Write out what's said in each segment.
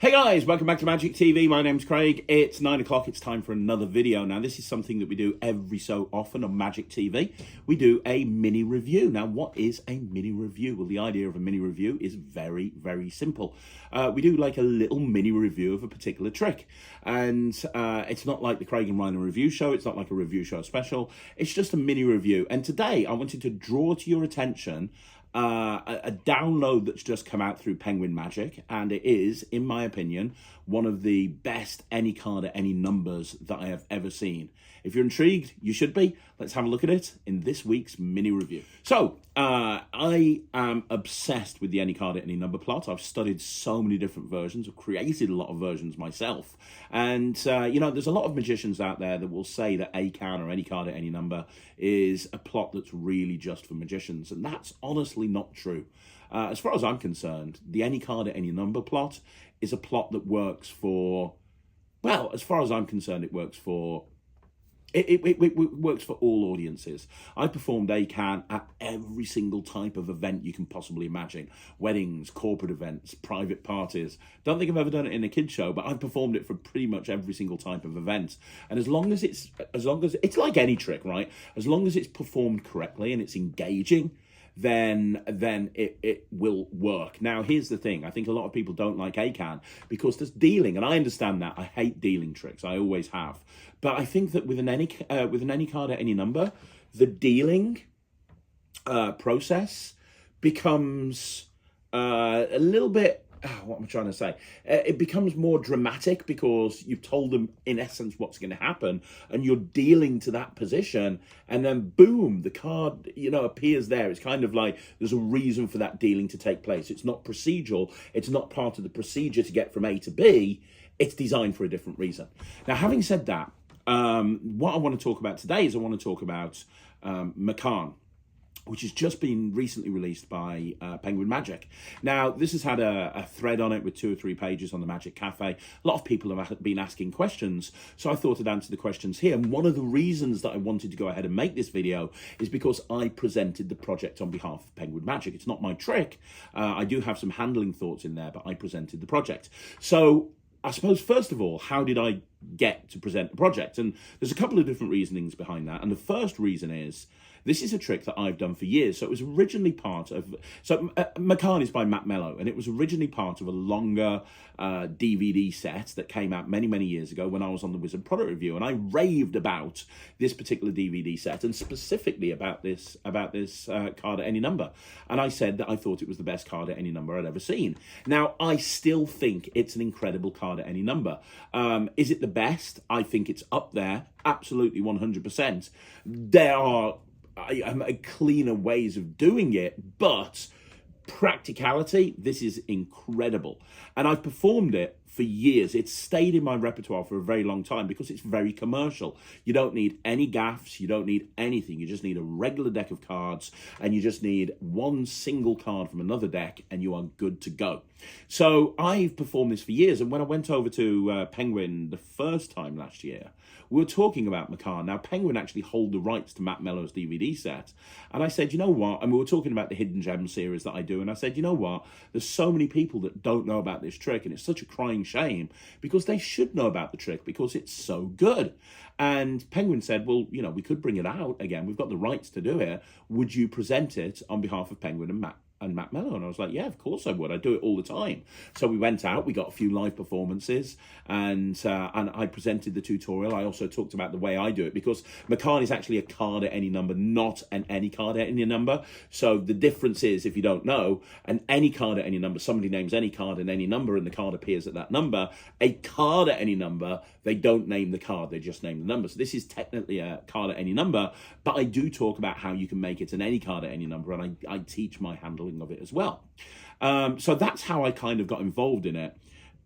Hey guys, welcome back to Magic TV. My name's Craig. It's 9 o'clock. It's time for another video. Now, this is something that we do every so often on Magic TV. We do a mini review. Now, what is a mini review? Well, the idea of a mini review is very, very simple. We do like a little mini review of a particular trick. And it's not like the Craig and Ryland review show. It's not like a review show special. It's just a mini review. And today, I wanted to draw to your attention a download that's just come out through Penguin Magic, and it is, in my opinion, one of the best any card at any numbers that I have ever seen. If you're intrigued, you should be. Let's have a look at it in this week's mini review. So, I am obsessed with the any card at any number plot. I've studied so many different versions. I've created a lot of versions myself. And, you know, there's a lot of magicians out there that will say that MACAAN or any card at any number is a plot that's really just for magicians. And that's honestly not true. As far as I'm concerned, the any card at any number plot is a plot that works for, well, as far as I'm concerned, it works for It works for all audiences. I performed MACAAN at every single type of event you can possibly imagine. Weddings, corporate events, private parties. Don't think I've ever done it in a kid's show, but I've performed it for pretty much every single type of event. And as long as it's like any trick, right? As long as it's performed correctly and it's engaging, then it will work. Now, here's the thing. I think a lot of people don't like MACAAN because there's dealing, and I understand that. I hate dealing tricks. I always have. But I think that with an any card at any number, the dealing process becomes a little bit, what am I trying to say? It becomes more dramatic because you've told them, in essence, what's going to happen, and you're dealing to that position, and then boom, the card, you know, appears there. It's kind of like there's a reason for that dealing to take place. It's not procedural. It's not part of the procedure to get from A to B. It's designed for a different reason. Now, having said that, what I want to talk about today is I want to talk about MACAAN, which has just been recently released by Penguin Magic. Now, this has had a thread on it with 2 or 3 pages on the Magic Cafe. A lot of people have been asking questions, so I thought I'd answer the questions here. And one of the reasons that I wanted to go ahead and make this video is because I presented the project on behalf of Penguin Magic. It's not my trick. I do have some handling thoughts in there, but I presented the project. So I suppose, first of all, how did I get to present the project? And there's a couple of different reasonings behind that. And the first reason is, this is a trick that I've done for years. So it was originally part of, MACAAN is by Matt Mello, and it was originally part of a longer DVD set that came out many, many years ago when I was on the Wizard Product Review, and I raved about this particular DVD set, and specifically about this card at any number. And I said that I thought it was the best card at any number I'd ever seen. Now, I still think it's an incredible card at any number. Is it the best? I think it's up there, absolutely 100%. There are cleaner ways of doing it, but practicality, this is incredible. And I've performed it for years. It's stayed in my repertoire for a very long time because it's very commercial. You don't need any gaffs, you don't need anything. You just need a regular deck of cards, and you just need one single card from another deck, and you are good to go. So I've performed this for years, and when I went over to Penguin the first time last year, we were talking about MACAAN. Now, Penguin actually hold the rights to Matt Mello's DVD set. And I said, you know what? And we were talking about the Hidden Gem series that I do. And I said, you know what? There's so many people that don't know about this trick. And it's such a crying shame because they should know about the trick because it's so good. And Penguin said, well, you know, we could bring it out again. We've got the rights to do it. Would you present it on behalf of Penguin and Matt Mello? And I was like, yeah, of course I would. I do it all the time. So we went out, we got a few live performances, and I presented the tutorial. I also talked about the way I do it because MACAAN is actually a card at any number, not an any card at any number. So the difference is, if you don't know, an any card at any number, somebody names any card and any number and the card appears at that number. A card at any number, they don't name the card, they just name the number. So this is technically a card at any number, but I do talk about how you can make it an any card at any number, and I teach my handling of it as well. So that's how I kind of got involved in it.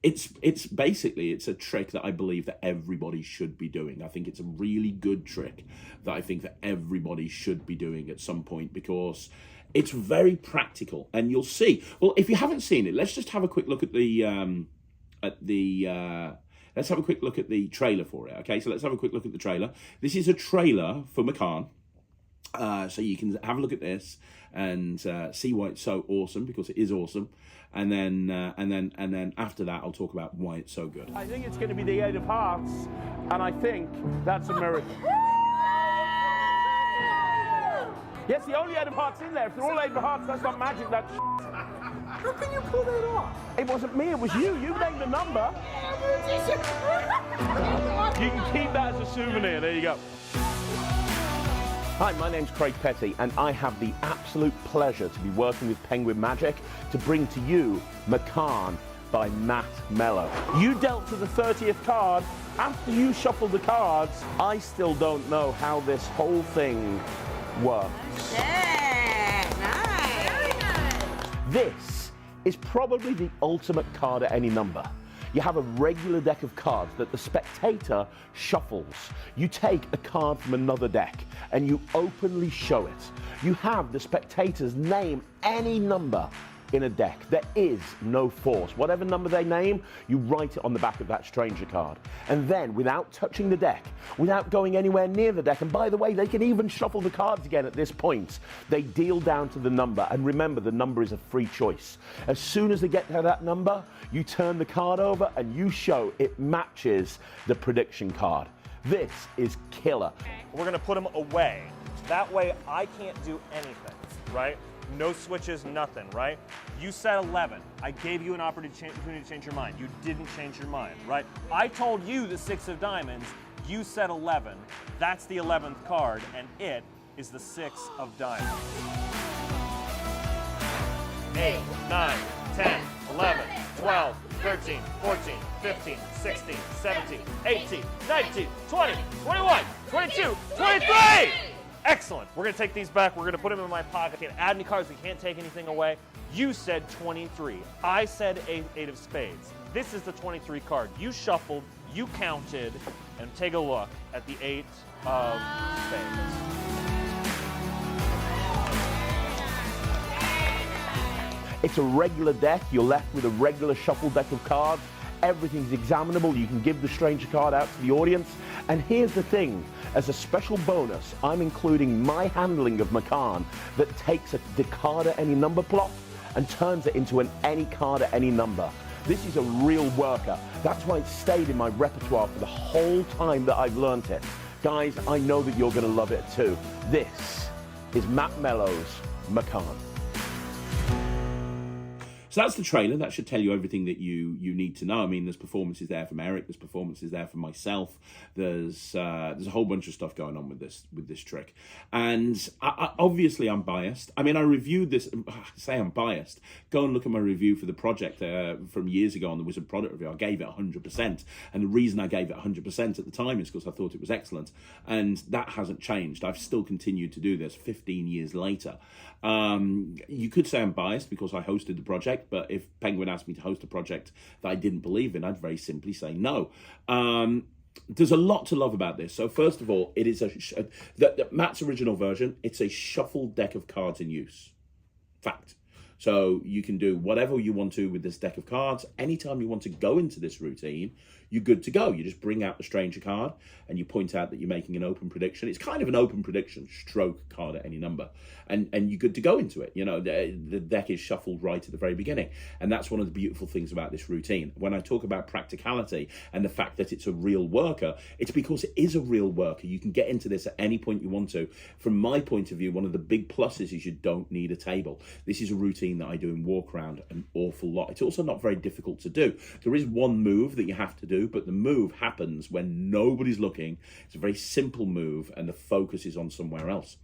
It's basically, it's a trick that I believe that everybody should be doing. I think it's a really good trick that I think that everybody should be doing at some point because it's very practical, and you'll see. Well, if you haven't seen it, let's just have a quick look at let's have a quick look at the trailer for it. Okay, so let's have a quick look at the trailer. This is a trailer for MACAAN. So you can have a look at this and see why it's so awesome, because it is awesome. And then after that, I'll talk about why it's so good. I think it's going to be the 8 of hearts, and I think that's a miracle. Yes, the only 8 of hearts in there. If they're all 8 of hearts, that's not magic, that's How can you pull that off? It wasn't me, it was you. You named the number. You can keep that as a souvenir. There you go. Hi, my name's Craig Petty, and I have the absolute pleasure to be working with Penguin Magic to bring to you MACAAN by Matt Mello. You dealt to the 30th card. After you shuffled the cards, I still don't know how this whole thing works. Yeah, nice. This is probably the ultimate card at any number. You have a regular deck of cards that the spectator shuffles. You take a card from another deck and you openly show it. You have the spectators name any number in a deck. There is no force. Whatever number they name, you write it on the back of that stranger card. And then, without touching the deck, without going anywhere near the deck, and by the way, they can even shuffle the cards again at this point, they deal down to the number. And remember, the number is a free choice. As soon as they get to that number, you turn the card over and you show it matches the prediction card. This is killer. We're gonna put them away. That way I can't do anything, right? No switches, nothing, right? You said 11. I gave you an opportunity to change your mind. You didn't change your mind, right? I told you the 6 of diamonds. You said 11. That's the 11th card, and it is the 6 of diamonds. 8, 9, 10, 11, 12, 13, 14, 15, 16, 17, 18, 19, 20, 21, 22, 23! Excellent. We're going to take these back. We're going to put them in my pocket. Can't add any cards. We can't take anything away. You said 23. I said 8 of spades. This is the 23 card. You shuffled, you counted, and take a look at the 8 of spades. It's a regular deck. You're left with a regular shuffle deck of cards. Everything's examinable. You can give the stranger card out to the audience. And here's the thing. As a special bonus, I'm including my handling of MACAAN that takes the card at any number plot and turns it into an any card at any number. This is a real worker. That's why it stayed in my repertoire for the whole time that I've learned it. Guys, I know that you're going to love it too. This is Matt Mello's MACAAN. So that's the trailer. That should tell you everything that you need to know. I mean, there's performances there from Eric. There's performances there from myself. There's a whole bunch of stuff going on with this trick. And obviously, I'm biased. I mean, I reviewed this. I say I'm biased. Go and look at my review for the project from years ago on the Wizard product review. I gave it 100%. And the reason I gave it 100% at the time is because I thought it was excellent. And that hasn't changed. I've still continued to do this 15 years later. You could say I'm biased because I hosted the project. But if Penguin asked me to host a project that I didn't believe in, I'd very simply say no. There's a lot to love about this. So first of all, it is Matt's original version. It's a shuffled deck of cards in use. Fact. So you can do whatever you want to with this deck of cards. Anytime you want to go into this routine, you're good to go. You just bring out the stranger card and you point out that you're making an open prediction. It's kind of an open prediction, stroke card at any number. And you're good to go into it. You know, the deck is shuffled right at the very beginning. And that's one of the beautiful things about this routine. When I talk about practicality and the fact that it's a real worker, it's because it is a real worker. You can get into this at any point you want to. From my point of view, one of the big pluses is you don't need a table. This is a routine that I do in walk around an awful lot. It's also not very difficult to do. There is one move that you have to do, but the move happens when nobody's looking. It's a very simple move and the focus is on somewhere else.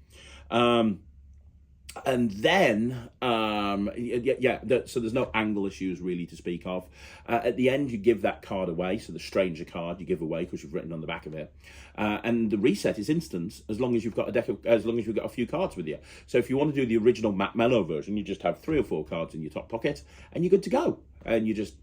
And then, so there's no angle issues really to speak of. At the end, you give that card away. So the stranger card you give away because you've written on the back of it. And the reset is instant as long as you've got a few cards with you. So if you want to do the original Matt Mello version, you just have 3 or 4 cards in your top pocket and you're good to go. And you just,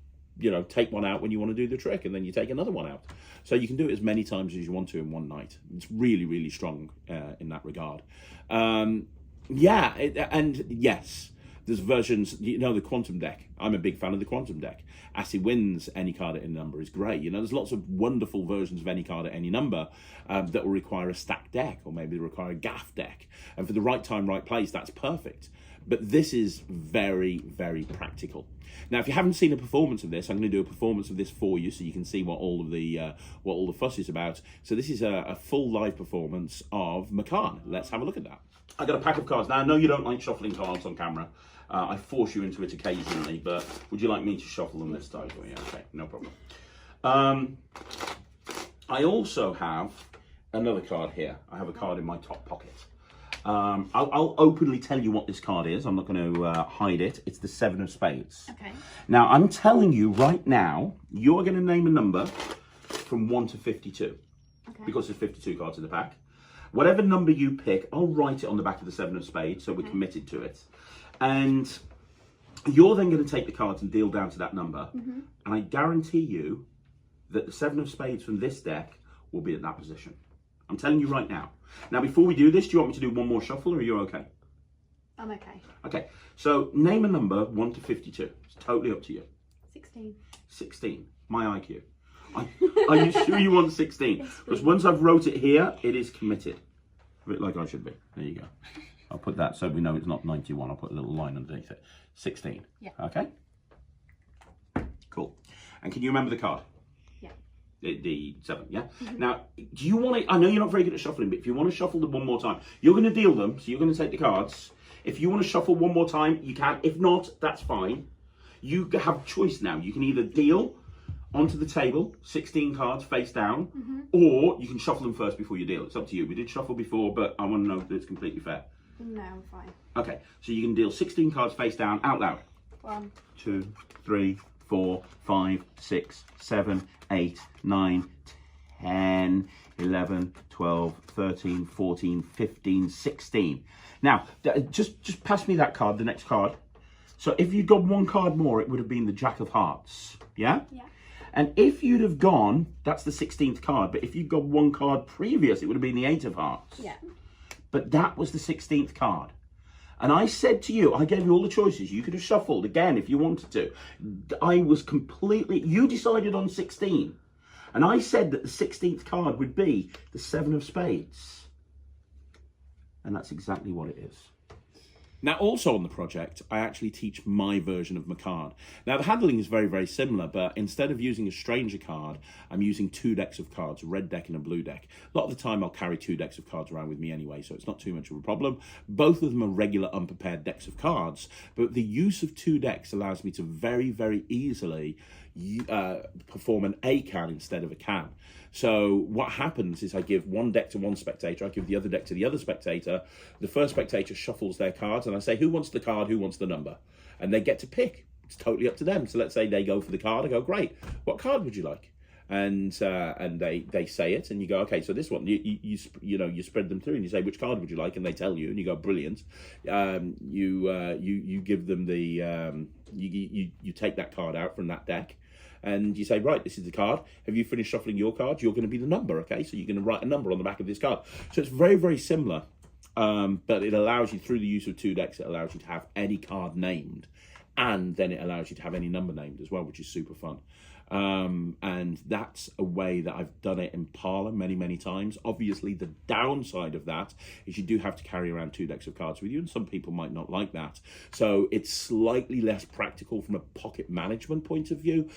take one out when you want to do the trick and then you take another one out. So you can do it as many times as you want to in one night. It's really, really strong in that regard. And yes, There's versions, the quantum deck. I'm a big fan of the quantum deck. As he wins any card at any number is great. There's lots of wonderful versions of any card at any number that will require a stacked deck, or maybe require a gaff deck. And for the right time, right place, that's perfect. But this is very, very practical. Now, if you haven't seen a performance of this, I'm going to do a performance of this for you so you can see what all the fuss is about. So this is a full live performance of MACAAN. Let's have a look at that. I got a pack of cards. Now, I know you don't like shuffling cards on camera. I force you into it occasionally, but would you like me to shuffle them this time for you? Okay, no problem. I also have another card here. I have a card in my top pocket. I'll openly tell you what this card is. I'm not going to hide it. It's the 7 of Spades. Okay. Now, I'm telling you right now, you're going to name a number from 1 to 52. Okay. Because there's 52 cards in the pack. Whatever number you pick, I'll write it on the back of the 7 of Spades, so we're committed to it. And you're then going to take the cards and deal down to that number. And I guarantee you that the 7 of Spades from this deck will be at that position. I'm telling you right now. Now, before we do this, do you want me to do one more shuffle, or are you okay? I'm okay. Okay, so name a number 1 to 52. It's totally up to you. 16. 16, my IQ. Are you sure you want 16? Because once I've wrote it here, it is committed. A bit like I should be. There you go. I'll put that so we know it's not 91. I'll put a little line underneath it. 16. Yeah. Okay? Cool. And can you remember the card? Yeah. The 7, yeah? Now, do you want to... I know you're not very good at shuffling, but if you want to shuffle them one more time, you're going to deal them, so you're going to take the cards. If you want to shuffle one more time, you can. If not, that's fine. You have choice now. You can either deal onto the table, 16 cards face down, or you can shuffle them first before you deal. It's up to you. We did shuffle before, but I want to know that it's completely fair. No, I'm fine. Okay, so you can deal 16 cards face down out loud. 1, 2, 3, 4, 5, 6, 7, 8, 9, 10, 11, 12, 13, 14, 15, 16. Now, just pass me that card, the next card. So if you'd got one card more, it would have been the Jack of Hearts. Yeah? Yeah. And if you'd have gone, that's the 16th card, but if you'd got one card previous, it would have been the 8 of Hearts. Yeah. But that was the 16th card. And I said to you, I gave you all the choices. You could have shuffled again if you wanted to. I was completely... You decided on 16. And I said that the 16th card would be the 7 of Spades. And that's exactly what it is. Now, also on the project, I actually teach my version of MACAAN. Now, the handling is very, very similar, but instead of using a stranger card, I'm using 2 decks of cards, a red deck and a blue deck. A lot of the time, I'll carry 2 decks of cards around with me anyway, so it's not too much of a problem. Both of them are regular, unprepared decks of cards, but the use of 2 decks allows me to very, very easily perform an ACAAN instead of a CAAN. So what happens is I give one deck to one spectator, I give the other deck to the other spectator. The first spectator shuffles their cards and I say, who wants the card, who wants the number? And they get to pick. It's totally up to them. So let's say they go for the card. I go, great. What card would you like? And they say it, and you go, okay, so this one, you spread them through, and you say, which card would you like? And they tell you, and you go, brilliant. You give them the you take that card out from that deck, and you say, right, this is the card. Have you finished shuffling your card? You're going to be the number, okay? So you're going to write a number on the back of this card. So it's very, very similar, but it allows you, through the use of 2 decks, it allows you to have any card named, and then it allows you to have any number named as well, which is super fun. And that's a way that I've done it in Parlour many, many times. Obviously, the downside of that is you do have to carry around 2 decks of cards with you, and some people might not like that. So it's slightly less practical from a pocket management point of view,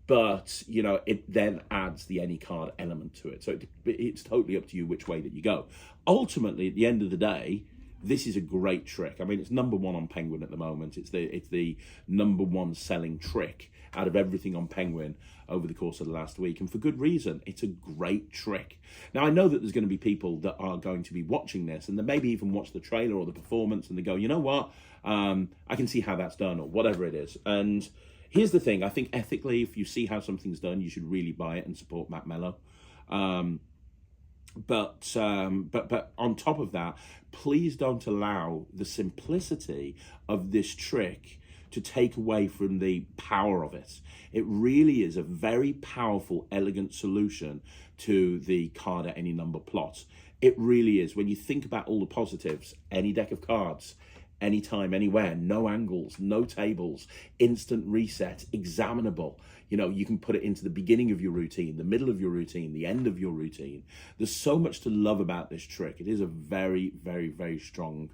but, it then adds the any card element to it. So it's totally up to you which way that you go. Ultimately, at the end of the day, this is a great trick. I mean, it's #1 on Penguin at the moment. It's the #1 selling trick out of everything on Penguin over the course of the last week, and for good reason. It's a great trick. Now, I know that there's going to be people that are going to be watching this, and they maybe even watch the trailer or the performance, and they go, you know what, I can see how that's done, or whatever it is. And here's the thing, I think ethically, if you see how something's done, you should really buy it and support Matt Mello. But on top of that, please don't allow the simplicity of this trick to take away from the power of it. It really is a very powerful, elegant solution to the card at any number plot. It really is. When you think about all the positives, any deck of cards, anytime, anywhere, no angles, no tables, instant reset, examinable. You know, you can put it into the beginning of your routine, the middle of your routine, the end of your routine. There's so much to love about this trick. It is a very, very, very strong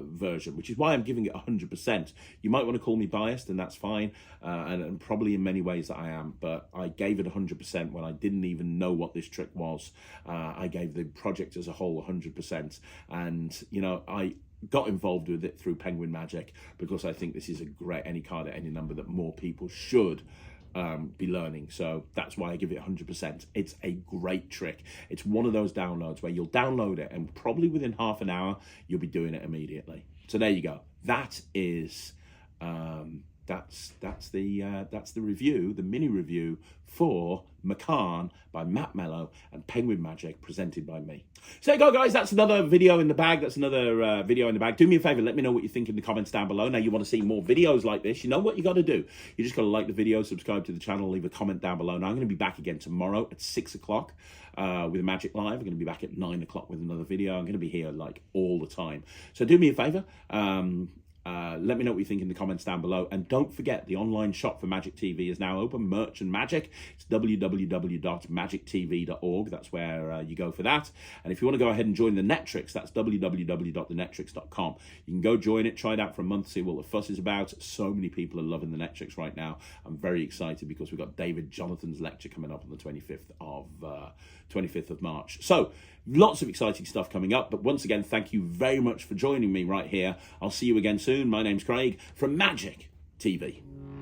version, which is why I'm giving it 100%. You might want to call me biased, and that's fine, and probably in many ways that I am, but I gave it 100% when I didn't even know what this trick was. I gave the project as a whole 100%, and you know, I got involved with it through Penguin Magic because I think this is a great any card at any number that more people should be learning. So that's why I give it 100%. It's a great trick. It's one of those downloads where you'll download it and probably within half an hour you'll be doing it immediately. So there you go. That is that's the review, the mini review for MACAAN by Matt Mello and Penguin Magic, presented by me. So there you go, guys. That's another video in the bag. That's another video in the bag. Do me a favor, let me know what you think in the comments down below. Now, you want to see more videos like this, you know what you got to do. You just got to like the video, subscribe to the channel, leave a comment down below. Now, I'm going to be back again tomorrow at 6 o'clock with Magic Live. I'm going to be back at 9 o'clock with another video. I'm going to be here like all the time. So do me a favor. Let me know what you think in the comments down below. And don't forget, the online shop for Magic TV is now open, Merch and Magic. It's www.magictv.org. That's where you go for that. And if you want to go ahead and join the Netrix, that's www.thenetrix.com. You can go join it, try it out for a month, see what the fuss is about. So many people are loving the Netrix right now. I'm very excited because we've got David Jonathan's lecture coming up on the 25th of March. So lots of exciting stuff coming up. But once again, thank you very much for joining me right here. I'll see you again soon. My name's Craig from Magic TV.